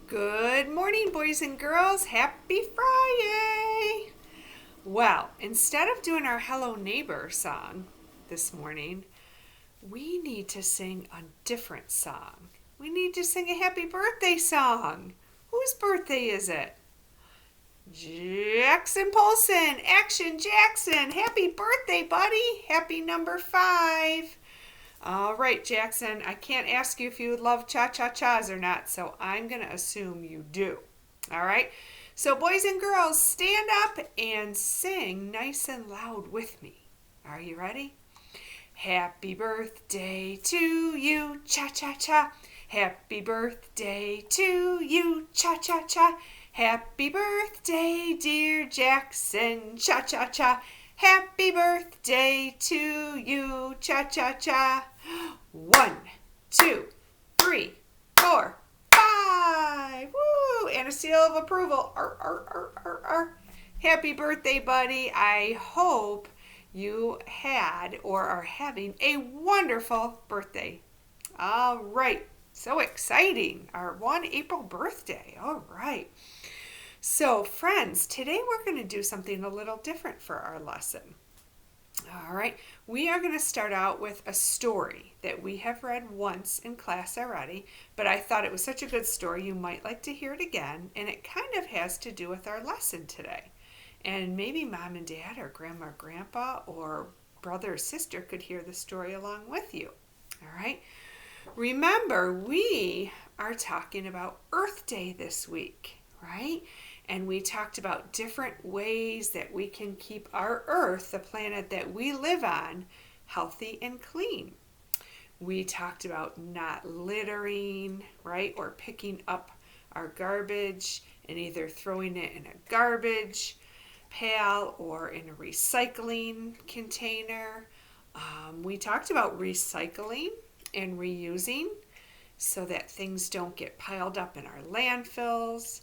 Good morning, boys and girls. Happy Friday. Well, instead of doing our Hello Neighbor song this morning, we need to sing a different song. We need to sing a happy birthday song. Whose birthday is it? Jackson Polson. Action, Jackson. Happy birthday, buddy. Happy number 5. All right, Jackson, I can't ask you if you love cha-cha-chas or not, so I'm going to assume you do. All right? So, boys and girls, stand up and sing nice and loud with me. Are you ready? Happy birthday to you, cha-cha-cha. Happy birthday to you, cha-cha-cha. Happy birthday, dear Jackson, cha-cha-cha. Happy birthday to you, cha-cha-cha. 1, 2, 3, 4, 5. Woo! And a seal of approval. Arr, arr, arr, arr, arr. Happy birthday, buddy. I hope you had or are having a wonderful birthday. All right. So exciting. Our 1 April birthday. All right. So, friends, today we're going to do something a little different for our lesson. All right, we are going to start out with a story that we have read once in class already, but I thought it was such a good story you might like to hear it again, and it kind of has to do with our lesson today. And maybe mom and dad or grandma or grandpa or brother or sister could hear the story along with you. All right, remember, we are talking about Earth Day this week, right? And we talked about different ways that we can keep our Earth, the planet that we live on, healthy and clean. We talked about not littering, right? Or picking up our garbage and either throwing it in a garbage pail or in a recycling container. We talked about recycling and reusing so that things don't get piled up in our landfills.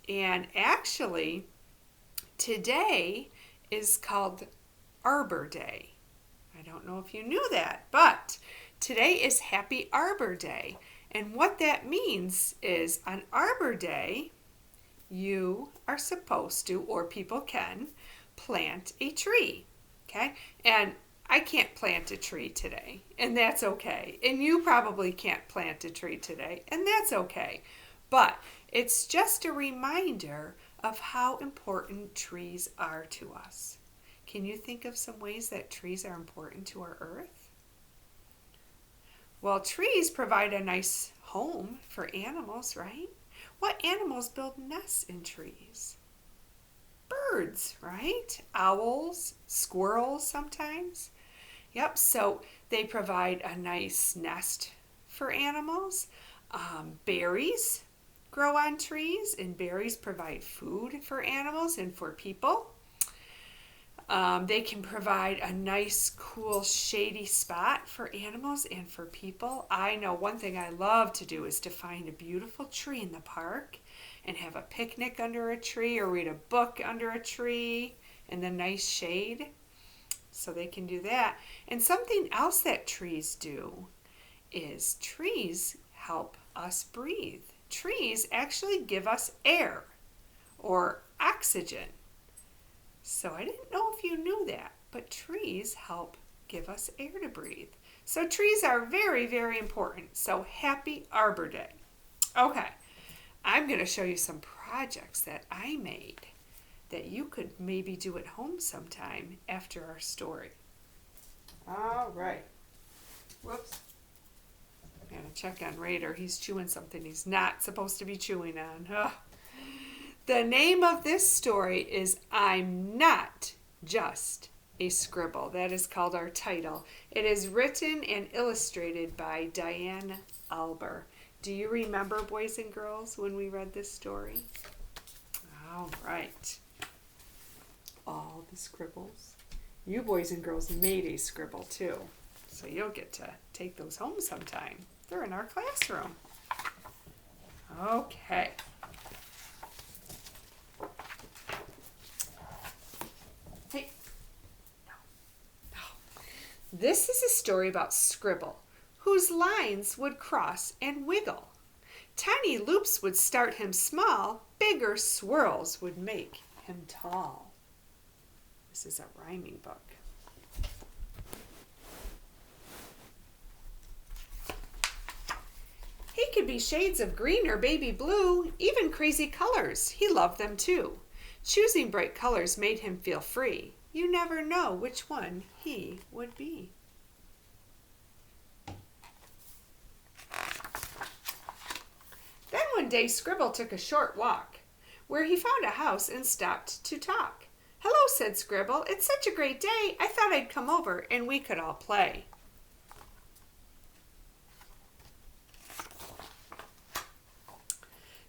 And actually, today is called Arbor Day. I don't know if you knew that, but today is Happy Arbor Day. And what that means is on Arbor Day, you are supposed to, or people can, plant a tree. Okay? And I can't plant a tree today, and that's okay. And you probably can't plant a tree today, and that's okay. But it's just a reminder of how important trees are to us. Can you think of some ways that trees are important to our earth? Well, trees provide a nice home for animals, right? What animals build nests in trees? Birds, right? Owls, squirrels sometimes. Yep, so they provide a nice nest for animals. Berries grow on trees, and berries provide food for animals and for people. They can provide a nice, cool, shady spot for animals and for people. I know one thing I love to do is to find a beautiful tree in the park and have a picnic under a tree or read a book under a tree in the nice shade. So they can do that. And something else that trees do is trees help us breathe. Trees actually give us air or oxygen. So I didn't know if you knew that, but trees help give us air to breathe. So trees are very, very important. So happy Arbor Day. Okay, I'm going to show you some projects that I made that you could maybe do at home sometime after our story. All right. Whoops. I'm going to check on Raider. He's chewing something he's not supposed to be chewing on. Ugh. The name of this story is I'm Not Just a Scribble. That is called our title. It is written and illustrated by Diane Alber. Do you remember, boys and girls, when we read this story? All right. All the scribbles. You boys and girls made a scribble too, so you'll get to take those home sometime. They're in our classroom. Okay. Hey. No. This is a story about Scribble, whose lines would cross and wiggle. Tiny loops would start him small, bigger swirls would make him tall. This is a rhyming book. He could be shades of green or baby blue, even crazy colors. He loved them too. Choosing bright colors made him feel free. You never know which one he would be. Then one day Scribble took a short walk, where he found a house and stopped to talk. "Hello," said Scribble. "It's such a great day. I thought I'd come over and we could all play."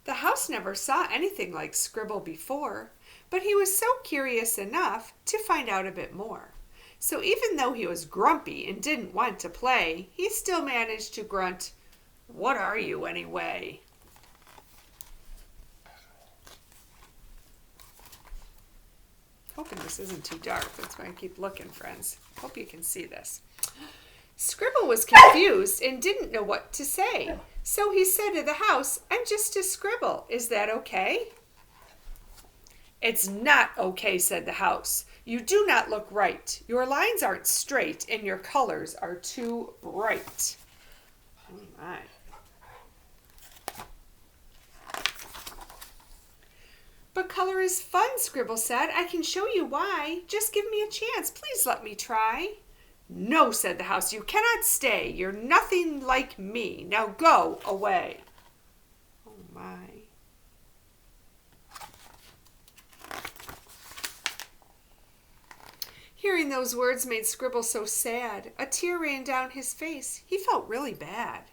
The house never saw anything like Scribble before, but he was so curious enough to find out a bit more. So even though he was grumpy and didn't want to play, he still managed to grunt, "What are you anyway?" Hoping this isn't too dark. That's why I keep looking, friends. Hope you can see this. Scribble was confused and didn't know what to say. So he said to the house, "I'm just a scribble. Is that okay?" "It's not okay," said the house. "You do not look right. Your lines aren't straight and your colors are too bright." Oh my. "But color is fun," Scribble said. "I can show you why. Just give me a chance. Please let me try." "No," said the house, "you cannot stay. You're nothing like me. Now go away." Oh my. Hearing those words made Scribble so sad. A tear ran down his face. He felt really bad.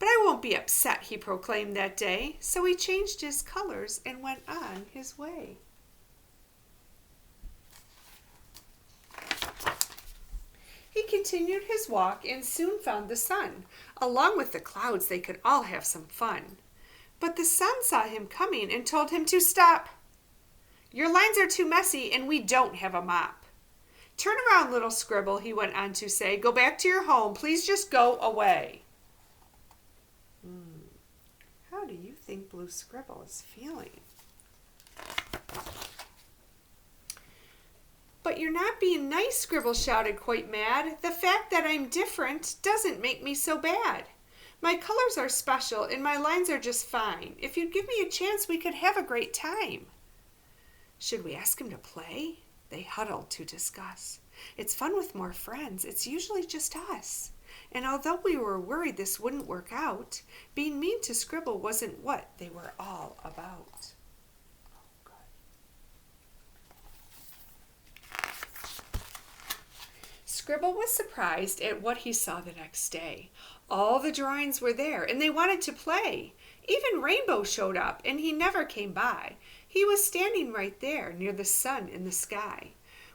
"But I won't be upset," he proclaimed that day. So he changed his colors and went on his way. He continued his walk and soon found the sun. Along with the clouds, they could all have some fun. But the sun saw him coming and told him to stop. "Your lines are too messy and we don't have a mop." "Turn around, little Scribble," he went on to say. "Go back to your home. Please just go away." How do you think Blue Scribble is feeling? "But you're not being nice," Scribble shouted, quite mad. "The fact that I'm different doesn't make me so bad. My colors are special and my lines are just fine. If you'd give me a chance, we could have a great time." Should we ask him to play? They huddled to discuss. It's fun with more friends. It's usually just us. And although we were worried this wouldn't work out, being mean to Scribble wasn't what they were all about. Scribble was surprised at what he saw the next day. All the drawings were there, and they wanted to play. Even Rainbow showed up, and he never came by. He was standing right there, near the sun in the sky.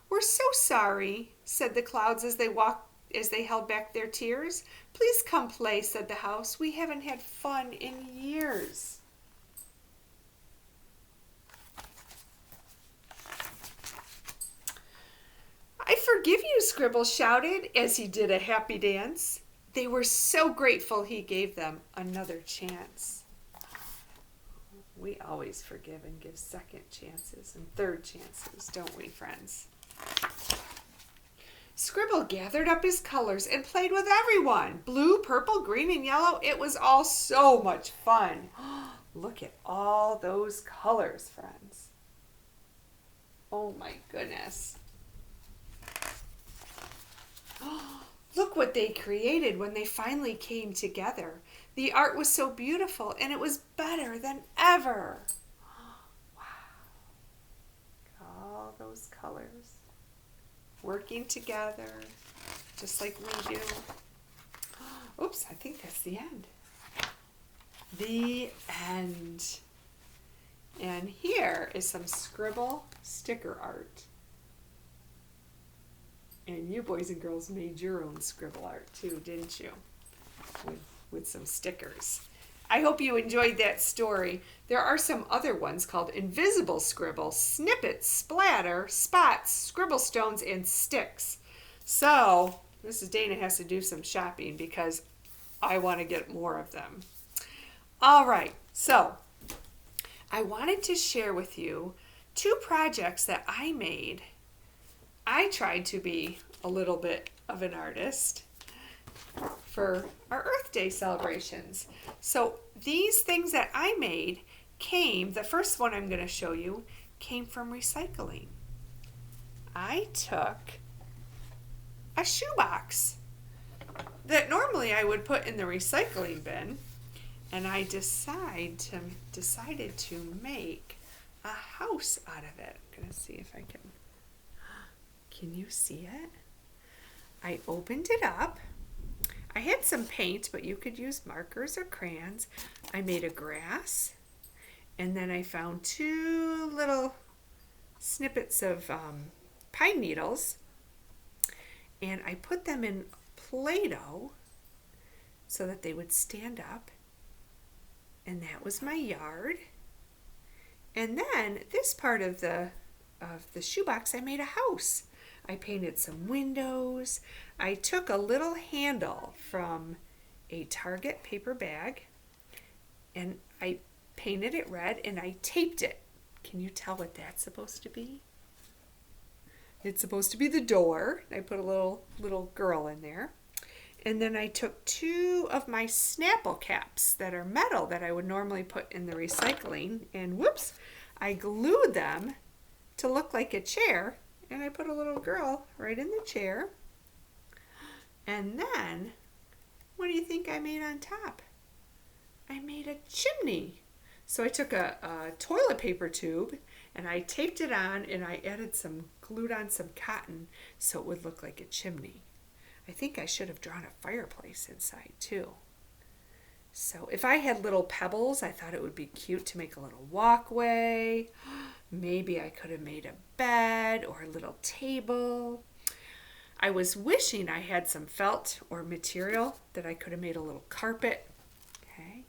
"We're so sorry," said the clouds as they held back their tears. "Please come play," said the house. "We haven't had fun in years." "I forgive you," Scribble shouted as he did a happy dance. They were so grateful he gave them another chance. We always forgive and give second chances and third chances, don't we, friends? Scribble gathered up his colors and played with everyone. Blue, purple, green, and yellow. It was all so much fun. Look at all those colors, friends. Oh my goodness. Look what they created when they finally came together. The art was so beautiful and it was better than ever. Wow. All those colors working together just like we do. Oops, I think that's the end. The end. And here is some Scribble sticker art. And you boys and girls made your own Scribble art too, didn't you? With some stickers. I hope you enjoyed that story. There are some other ones called Invisible Scribble, Snippets, Splatter, Spots, Scribble Stones, and Sticks. So, Mrs. Dana has to do some shopping because I want to get more of them. All right, so I wanted to share with you two projects that I made. I tried to be a little bit of an artist for our Earth Day celebrations. So these things that I made the first one I'm going to show you came from recycling. I took a shoebox that normally I would put in the recycling bin, and I decided to make a house out of it. I'm going to see if I can you see it? I opened it up. I had some paint, but you could use markers or crayons. I made a grass, and then I found two little snippets of pine needles, and I put them in Play-Doh so that they would stand up, and that was my yard. And then this part of the shoebox, I made a house. I painted some windows. I took a little handle from a Target paper bag and I painted it red and I taped it. Can you tell what that's supposed to be? It's supposed to be the door. I put a little girl in there. And then I took two of my Snapple caps that are metal that I would normally put in the recycling, and whoops, I glued them to look like a chair, and I put a little girl right in the chair. And then, what do you think I made on top? I made a chimney. So I took a toilet paper tube and I taped it on, and I glued on some cotton so it would look like a chimney. I think I should have drawn a fireplace inside too. So if I had little pebbles, I thought it would be cute to make a little walkway. Maybe I could have made a bed or a little table. I was wishing I had some felt or material that I could have made a little carpet. Okay.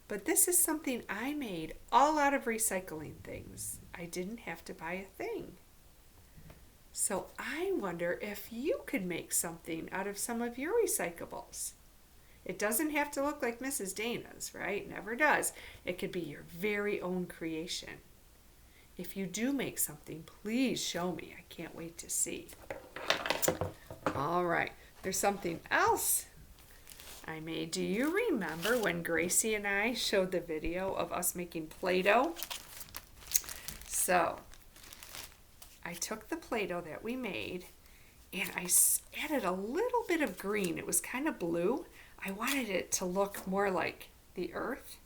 But this is something I made all out of recycling things. I didn't have to buy a thing. So I wonder if you could make something out of some of your recyclables. It doesn't have to look like Mrs. Dana's, right? Never does. It could be your very own creation. If you do make something, please show me. I can't wait to see. All right, there's something else I made. Do you remember when Gracie and I showed the video of us making Play-Doh? So I took the Play-Doh that we made and I added a little bit of green. It was kind of blue. I wanted it to look more like the earth.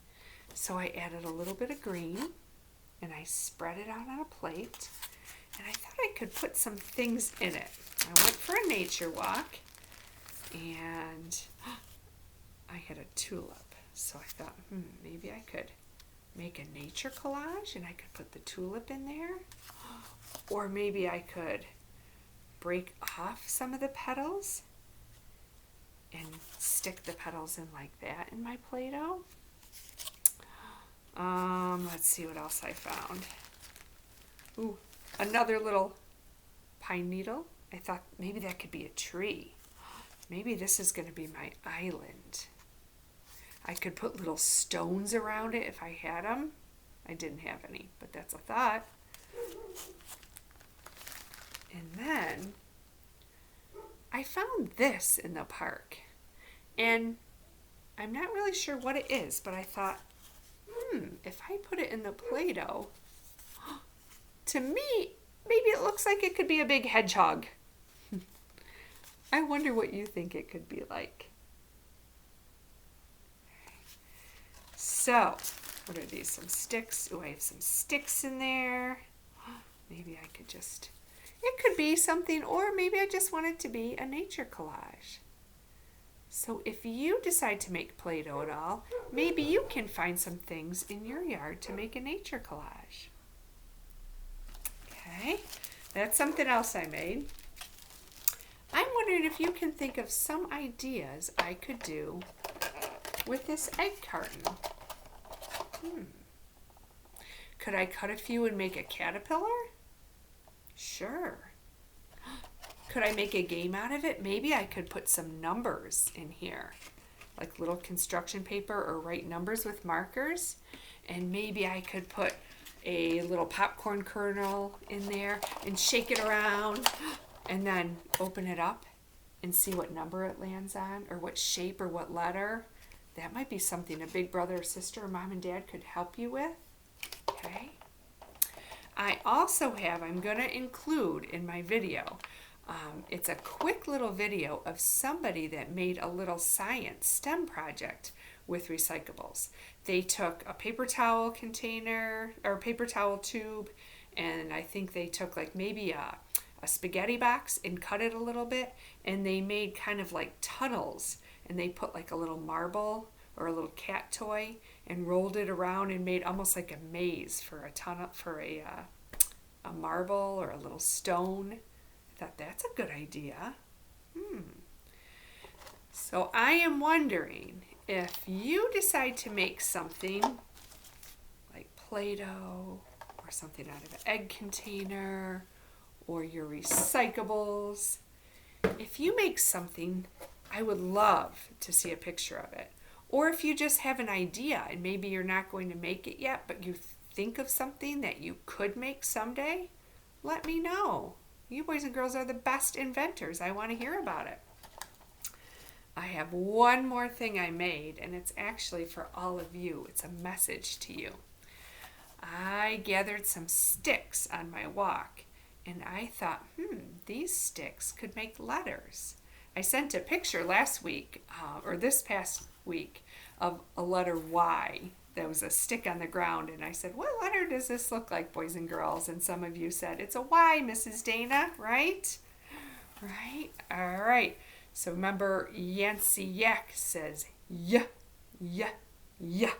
So I added a little bit of green and I spread it out on a plate. And I thought I could put some things in it. I went for a nature walk and I had a tulip. So I thought, maybe I could make a nature collage and I could put the tulip in there. Or maybe I could break off some of the petals and stick the petals in like that in my Play-Doh. Let's see what else I found. Ooh, another little pine needle. I thought maybe that could be a tree. Maybe this is going to be my island. I could put little stones around it if I had them. I didn't have any, but that's a thought. And then I found this in the park. And I'm not really sure what it is, but I thought, if I put it in the Play-Doh, to me, maybe it looks like it could be a big hedgehog. I wonder what you think it could be like. So, what are these? Some sticks. Oh, I have some sticks in there. Maybe I could just, it could be something, or maybe I just want it to be a nature collage. So if you decide to make Play-Doh at all, maybe you can find some things in your yard to make a nature collage. Okay, that's something else I made. I'm wondering if you can think of some ideas I could do with this egg carton. Could I cut a few and make a caterpillar? Sure. Could I make a game out of it? Maybe I could put some numbers in here. like little construction paper or write numbers with markers. And maybe I could put a little popcorn kernel in there and shake it around and then open it up and see what number it lands on or what shape or what letter. That might be something a big brother or sister or mom and dad could help you with. Okay. I also have, I'm going to include in my video, it's a quick little video of somebody that made a little science STEM project with recyclables. They took a paper towel container or paper towel tube, and I think they took like maybe a spaghetti box and cut it a little bit, and they made kind of like tunnels, and they put like a little marble or a little cat toy and rolled it around and made almost like a maze for a tunnel for a marble or a little stone. I thought that's a good idea. So I am wondering if you decide to make something like Play-Doh or something out of an egg container or your recyclables. If you make something, I would love to see a picture of it. Or if you just have an idea and maybe you're not going to make it yet, but you think of something that you could make someday, let me know. You boys and girls are the best inventors. I want to hear about it. I have one more thing I made, and it's actually for all of you. It's a message to you. I gathered some sticks on my walk, and I thought, these sticks could make letters. I sent a picture last week, or this past week, of a letter Y. There was a stick on the ground, and I said, what letter does this look like, boys and girls? And some of you said, it's a Y, Mrs. Dana, right? Right? All right. So remember, Yancey Yak says, yeah, yeah, yeah.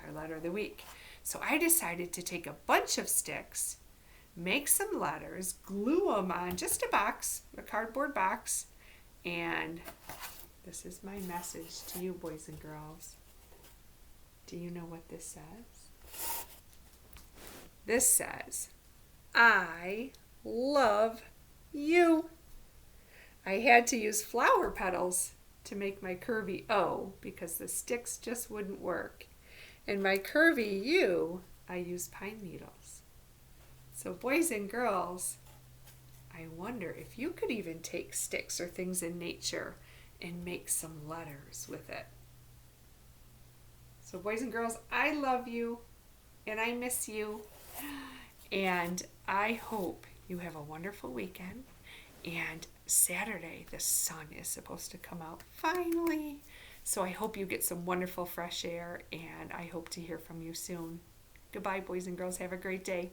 Our letter of the week. So I decided to take a bunch of sticks, make some letters, glue them on just a box, a cardboard box, and this is my message to you, boys and girls. Do you know what this says? This says, I love you. I had to use flower petals to make my curvy O because the sticks just wouldn't work. And my curvy U, I used pine needles. So boys and girls, I wonder if you could even take sticks or things in nature and make some letters with it. So boys and girls, I love you and I miss you. And I hope you have a wonderful weekend. And Saturday, the sun is supposed to come out finally. So I hope you get some wonderful fresh air, and I hope to hear from you soon. Goodbye, boys and girls. Have a great day.